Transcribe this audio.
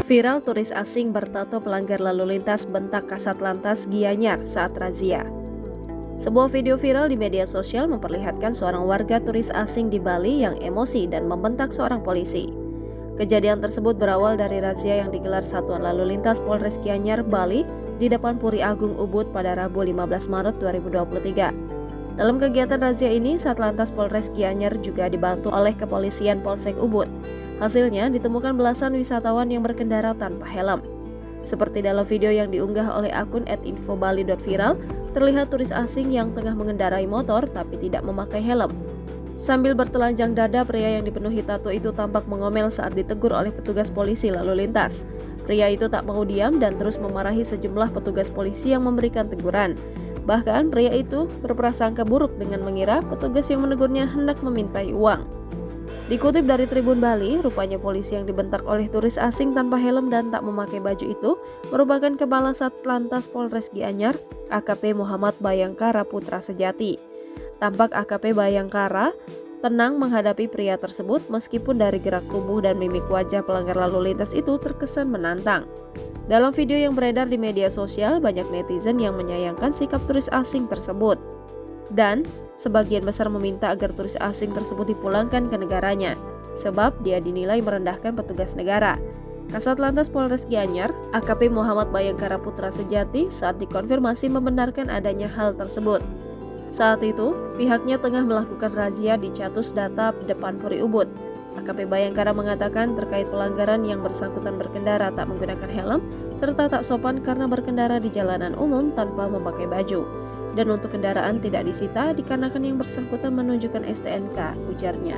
Viral turis asing bertato pelanggar lalu lintas bentak Kasat Lantas Gianyar saat razia. Sebuah video viral di media sosial memperlihatkan seorang warga turis asing di Bali yang emosi dan membentak seorang polisi. Kejadian tersebut berawal dari razia yang digelar Satuan Lalu Lintas Polres Gianyar, Bali di depan Puri Agung Ubud pada Rabu 15 Maret 2023. Dalam kegiatan razia ini, Satlantas Polres Gianyar juga dibantu oleh Kepolisian Polsek Ubud. Hasilnya ditemukan belasan wisatawan yang berkendara tanpa helm. Seperti dalam video yang diunggah oleh akun @infobali.viral, terlihat turis asing yang tengah mengendarai motor tapi tidak memakai helm. Sambil bertelanjang dada, pria yang dipenuhi tato itu tampak mengomel saat ditegur oleh petugas polisi lalu lintas. Pria itu tak mau diam dan terus memarahi sejumlah petugas polisi yang memberikan teguran. Bahkan pria itu berprasangka buruk dengan mengira petugas yang menegurnya hendak memintai uang. Dikutip dari Tribun Bali, rupanya polisi yang dibentak oleh turis asing tanpa helm dan tak memakai baju itu merupakan Kepala Satlantas Polres Gianyar, AKP Muhammad Bayangkara Putra Sejati. Tampak AKP Bayangkara tenang menghadapi pria tersebut meskipun dari gerak tubuh dan mimik wajah pelanggar lalu lintas itu terkesan menantang. Dalam video yang beredar di media sosial, banyak netizen yang menyayangkan sikap turis asing tersebut. Dan sebagian besar meminta agar turis asing tersebut dipulangkan ke negaranya, sebab dia dinilai merendahkan petugas negara. Kasat Lantas Polres Gianyar, AKP Muhammad Bayangkara Putra Sejati saat dikonfirmasi membenarkan adanya hal tersebut. Saat itu, pihaknya tengah melakukan razia di Catus Data depan Puri Ubud. AKP Bayangkara mengatakan terkait pelanggaran yang bersangkutan berkendara tak menggunakan helm serta tak sopan karena berkendara di jalanan umum tanpa memakai baju. Dan untuk kendaraan tidak disita dikarenakan yang bersangkutan menunjukkan STNK, ujarnya.